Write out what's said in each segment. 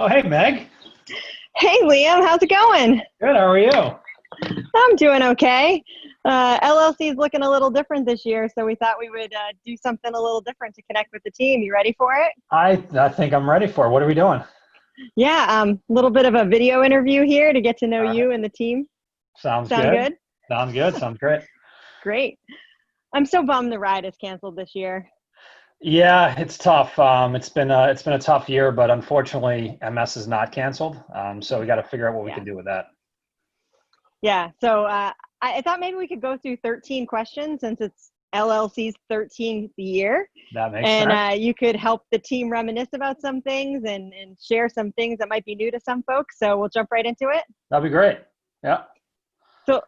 Oh, hey, Meg. Hey Liam, how's it going? Good. How are you? I'm doing okay. LLC is looking a little different this year, so we thought we would do something a little different to connect with the team. You ready for it? I think I'm ready for it. What are we doing? Yeah, a little bit of a video interview here to get to know All right. you and the team. Sounds Sound good. good? Sounds good. Sounds great. Great. I'm so bummed the ride is canceled this year. Yeah, it's tough. It's been a tough year, but unfortunately, MS is not canceled. So we got to figure out what we Yeah. can do with that. Yeah. So I thought maybe we could go through 13 questions since it's LLC's 13th year. That makes And sense. you could help the team reminisce about some things and share some things that might be new to some folks. So we'll jump right into it. That'd be great. Yeah. So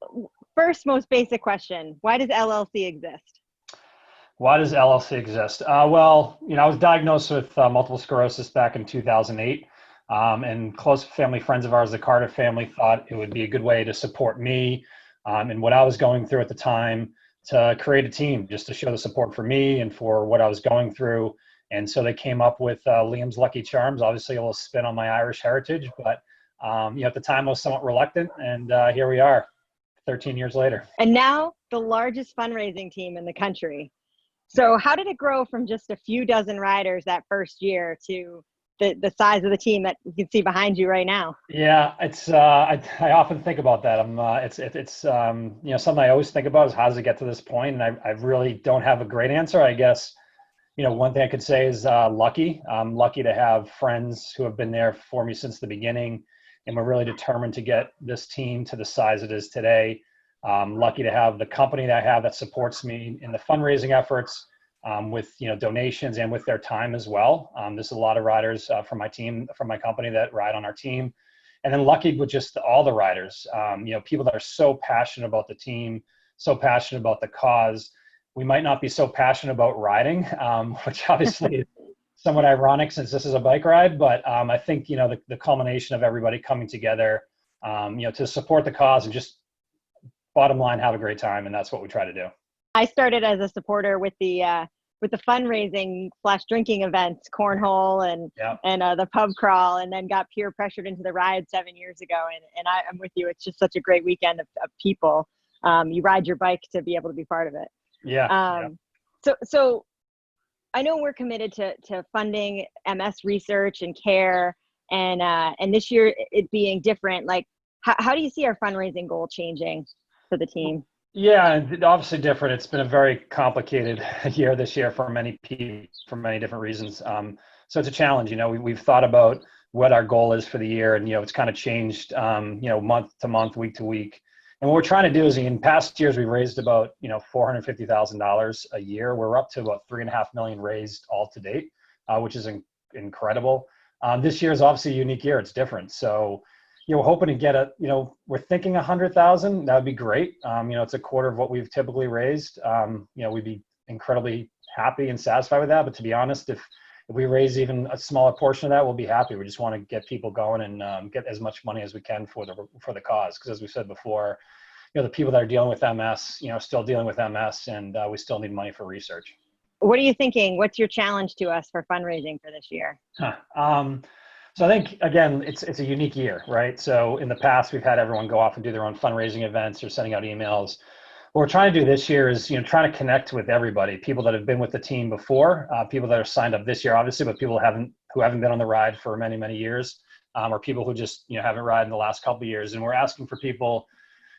first, most basic question, why does LLC exist? Why does LLC exist? Well, I was diagnosed with multiple sclerosis back in 2008. And close family friends of ours, the Carter family, thought it would be a good way to support me and what I was going through at the time, to create a team just to show the support for me and for what I was going through. And so they came up with Liam's Lucky Charms, obviously a little spin on my Irish heritage, but at the time I was somewhat reluctant, and here we are 13 years later. And now the largest fundraising team in the country. So how did it grow from just a few dozen riders that first year to the size of the team that you can see behind you right now? Yeah, it's I often think about that. It's something I always think about is how does it get to this point? And I really don't have a great answer. I guess, one thing I could say is lucky. I'm lucky to have friends who have been there for me since the beginning, and we're really determined to get this team to the size it is today. Lucky to have the company that I have that supports me in the fundraising efforts, with donations and with their time as well. There's a lot of riders from my team, from my company, that ride on our team, and then lucky with just all the riders. People that are so passionate about the team, so passionate about the cause. We might not be so passionate about riding, which obviously is somewhat ironic since this is a bike ride. But I think the culmination of everybody coming together, to support the cause and just bottom line have a great time, and that's what we try to do. I started as a supporter with the fundraising / drinking events, cornhole and Yeah. the pub crawl, and then got peer pressured into the ride 7 years ago. And I'm with you. It's just such a great weekend of people. You ride your bike to be able to be part of it. Yeah. So I know we're committed to funding MS research and care, and this year it being different. Like, how do you see our fundraising goal changing for the team? Yeah, and obviously different. It's been a very complicated year this year for many people for many different reasons. So it's a challenge. We've thought about what our goal is for the year, and it's kind of changed, month to month, week to week. And what we're trying to do is, in past years, we raised about $450,000 a year. We're up to about $3.5 million raised all to date, which is incredible. This year is obviously a unique year. It's different. So we're hoping to get we're thinking 100,000. That would be great. It's a quarter of what we've typically raised. We'd be incredibly happy and satisfied with that. But to be honest, if we raise even a smaller portion of that, we'll be happy. We just want to get people going and get as much money as we can for the cause. Because as we said before, the people that are dealing with MS, still dealing with MS, and we still need money for research. What are you thinking? What's your challenge to us for fundraising for this year? So I think, again, it's a unique year, right? So in the past, we've had everyone go off and do their own fundraising events or sending out emails. What we're trying to do this year is, trying to connect with everybody, people that have been with the team before, people that are signed up this year, obviously, but people who haven't been on the ride for many, many years, or people who just, haven't ridden in the last couple of years. And we're asking for people,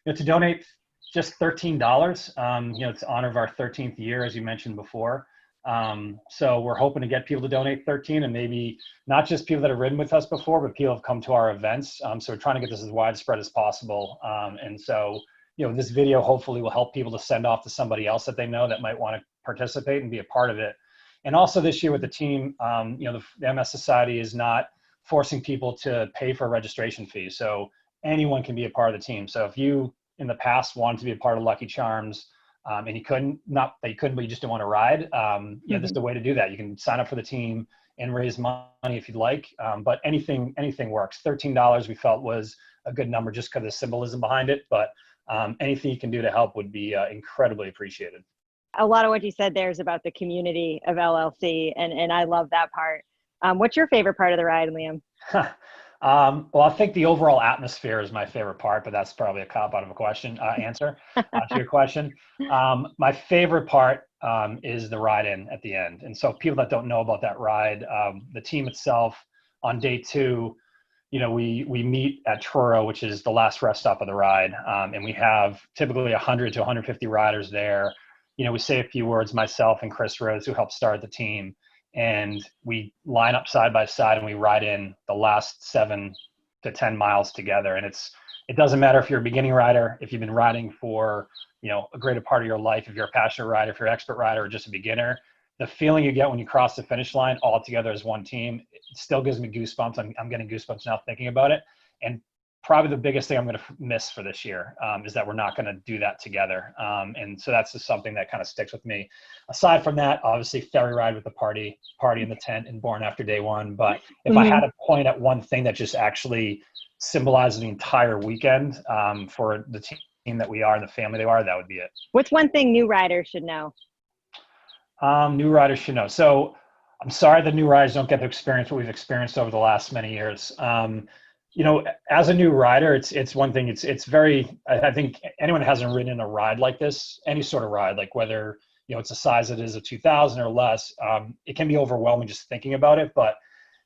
to donate just $13, to honor our 13th year, as you mentioned before. So we're hoping to get people to donate 13, and maybe not just people that have ridden with us before, but people have come to our events. So we're trying to get this as widespread as possible. And so, this video hopefully will help people to send off to somebody else that they know that might want to participate and be a part of it. And also this year with the team, the MS Society is not forcing people to pay for a registration fee. So anyone can be a part of the team. So if you in the past wanted to be a part of Lucky Charms, and you couldn't, not that you couldn't, but you just didn't want to ride, this is a way to do that. You can sign up for the team and raise money if you'd like, but anything works. $13 we felt was a good number just because of the symbolism behind it, but anything you can do to help would be incredibly appreciated. A lot of what you said there is about the community of LLC, and I love that part. What's your favorite part of the ride, Liam? Well, I think the overall atmosphere is my favorite part, but that's probably a cop out of a question answer to your question. My favorite part is the ride in at the end. And so people that don't know about that ride, the team itself on day two, we meet at Truro, which is the last rest stop of the ride, and we have typically 100 to 150 riders there. We say a few words, myself and Chris Rose, who helped start the team, and we line up side by side and we ride in the last 7 to 10 miles together. And it doesn't matter if you're a beginning rider, if you've been riding for a greater part of your life, if you're a passionate rider, if you're an expert rider, or just a beginner. The feeling you get when you cross the finish line all together as one team, it still gives me goosebumps. I'm getting goosebumps now thinking about it. And probably the biggest thing I'm going to miss for this year is that we're not going to do that together. And so that's just something that kind of sticks with me. Aside from that, obviously ferry ride with the party in the tent and born after day one. But if I had to point at one thing that just actually symbolizes the entire weekend for the team that we are and the family they are, that would be it. What's one thing new riders should know? New riders should know. So I'm sorry the new riders don't get to experience what we've experienced over the last many years. As a new rider, it's one thing. It's very. I think anyone who hasn't ridden a ride like this, any sort of ride, like whether it's a size that is a 2000 or less, it can be overwhelming just thinking about it. But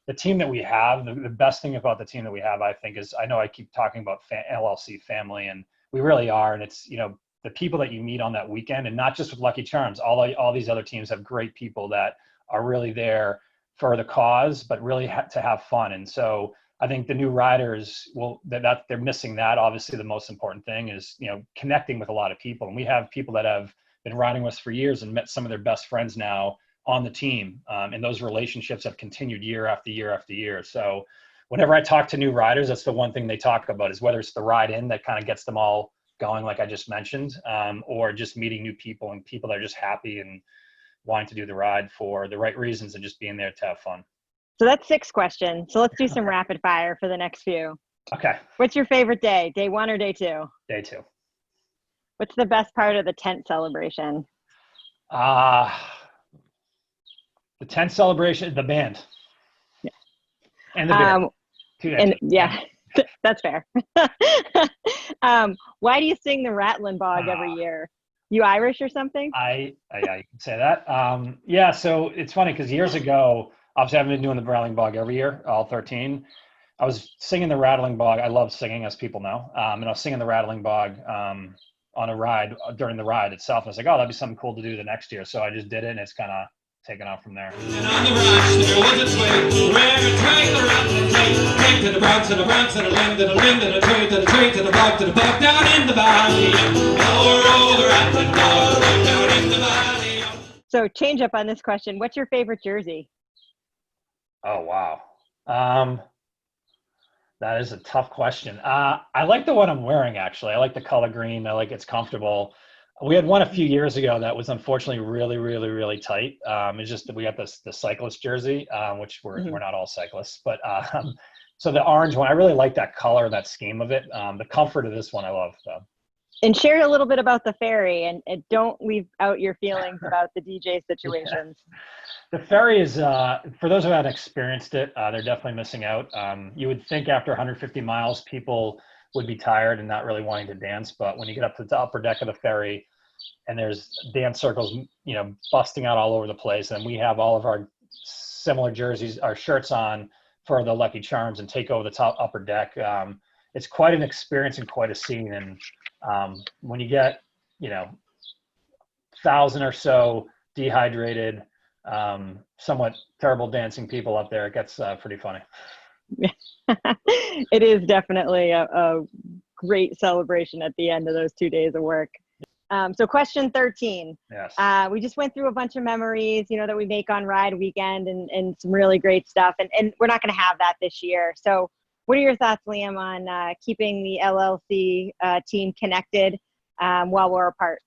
the team that we have, the best thing about the team that we have, I think, is I know I keep talking about LLC family, and we really are. And it's the people that you meet on that weekend, and not just with Lucky Charms. All these other teams have great people that are really there for the cause, but really to have fun. And so I think the new riders that they're missing that. Obviously, the most important thing is connecting with a lot of people, and we have people that have been riding with us for years and met some of their best friends now on the team, and those relationships have continued year after year after year. So whenever I talk to new riders, that's the one thing they talk about, is whether it's the ride in that kind of gets them all going, like I just mentioned, or just meeting new people and people that are just happy and wanting to do the ride for the right reasons and just being there to have fun. So that's 6 questions. So let's do some rapid fire for the next few. Okay. What's your favorite day? Day 1 or day 2? Day 2. What's the best part of the tent celebration? The tent celebration, the band. Yeah. And the beer. 2 days. And yeah, that's fair. Why do you sing the Rattling Bog every year? You Irish or something? I you can say that. Yeah, so it's funny because years ago, obviously I've been doing the Rattling Bog every year, all 13. I was singing the Rattling Bog. I love singing, as people know. And I was singing the Rattling Bog on a ride during the ride itself. And I was like, oh, that'd be something cool to do the next year. So I just did it, and it's kind of taken off from there. And on the rocks there was a twig, where a twig the rattling twig came to the Bronx and the Bronx and a limb to the limb to the twig to the twig to the bog down in the valley. Oh, the rattling bog down in the valley. So change up on this question. What's your favorite jersey? Oh, wow. That is a tough question. I like the one I'm wearing, actually. I like the color green. I like it's comfortable. We had one a few years ago that was unfortunately really, really, really tight. It's just that we got the cyclist jersey, which we're not all cyclists. But so the orange one, I really like that color, that scheme of it. The comfort of this one, I love, though. And share a little bit about the ferry, and don't leave out your feelings about the DJ situations. The ferry is, for those who haven't experienced it, they're definitely missing out. You would think after 150 miles, people would be tired and not really wanting to dance. But when you get up to the upper deck of the ferry and there's dance circles, busting out all over the place, and we have all of our similar jerseys, our shirts on for the Lucky Charms and take over the top upper deck. It's quite an experience and quite a scene. And when you get, 1,000 or so dehydrated, somewhat terrible dancing people up there, it gets pretty funny. It is definitely a great celebration at the end of those 2 days of work. So question 13. Yes. We just went through a bunch of memories, that we make on ride weekend and some really great stuff. And we're not going to have that this year. So what are your thoughts, Liam, on keeping the LLC team connected while we're apart?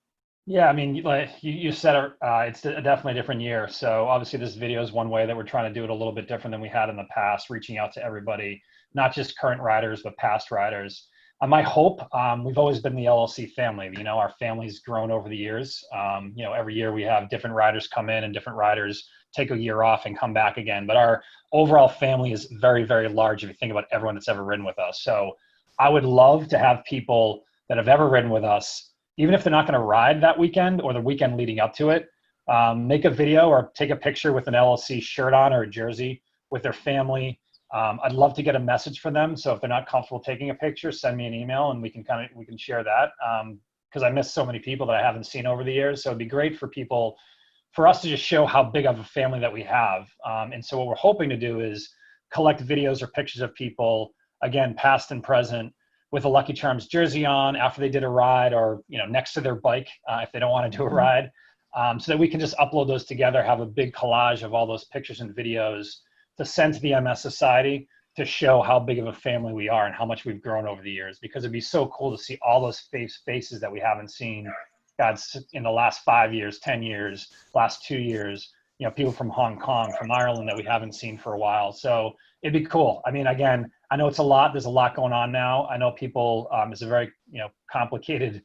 Yeah, I mean, like you said, it's definitely a different year. So obviously this video is one way that we're trying to do it a little bit different than we had in the past, reaching out to everybody, not just current riders, but past riders. my hope, we've always been the LLC family. You know, our family's grown over the years. You know, every year we have different riders come in and different riders take a year off and come back again. But our overall family is very, very large if you think about everyone that's ever ridden with us. So I would love to have people that have ever ridden with us, even if they're not going to ride that weekend or the weekend leading up to it, make a video or take a picture with an LLC shirt on or a jersey with their family. I'd love to get a message for them. So if they're not comfortable taking a picture, send me an email and we can share that. Because I miss so many people that I haven't seen over the years. So it'd be great for us to just show how big of a family that we have. And so what we're hoping to do is collect videos or pictures of people, again, past and present, with a Lucky Charms jersey on after they did a ride, or, you know, next to their bike if they don't want to do a ride, so that we can just upload those together, have a big collage of all those pictures and videos to send to the MS Society to show how big of a family we are and how much we've grown over the years, because it'd be so cool to see all those faces that we haven't seen, God, in the last 5 years, 10 years, last 2 years, you know, people from Hong Kong, from Ireland that we haven't seen for a while. So it'd be cool. I mean, again, I know it's a lot. There's a lot going on now. I know people, it's a very, you know, complicated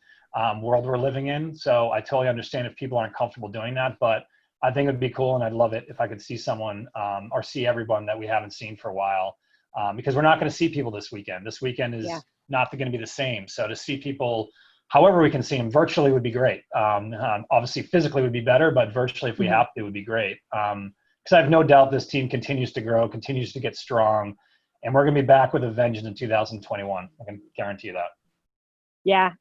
world we're living in. So I totally understand if people aren't comfortable doing that, but I think it'd be cool. And I'd love it if I could see someone or see everyone that we haven't seen for a while, because we're not going to see people this weekend. This weekend is not going to be the same. So to see people, however we can see them, virtually would be great. Obviously physically would be better, but virtually if we have to, would be great. Because I have no doubt this team continues to grow, continues to get strong, and we're going to be back with a vengeance in 2021. I can guarantee you that. Yeah,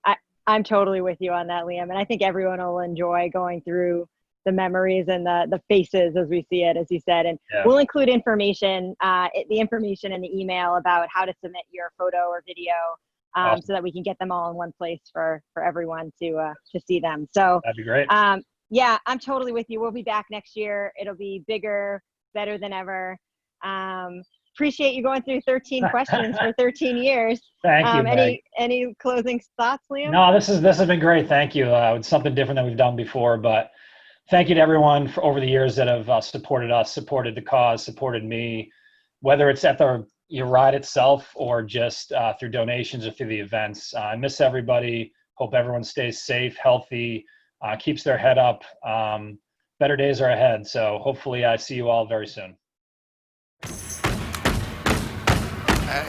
I'm totally with you on that, Liam. And I think everyone will enjoy going through the memories and the faces as we see it, as you said. And we'll include information, the information in the email about how to submit your photo or video, awesome, so that we can get them all in one place for everyone to see them. So that'd be great. Yeah, I'm totally with you. We'll be back next year. It'll be bigger, better than ever. Appreciate you going through 13 questions for 13 years. Thank you. Any closing thoughts, Liam? No, this has been great. Thank you. It's something different than we've done before, but thank you to everyone for over the years that have supported us, supported the cause, supported me, whether it's at your ride itself or just through donations or through the events. I miss everybody. Hope everyone stays safe, healthy, keeps their head up. Better days are ahead. So hopefully I see you all very soon. Hey.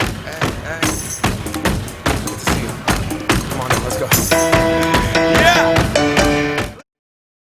Good to see you. Come on in, let's go.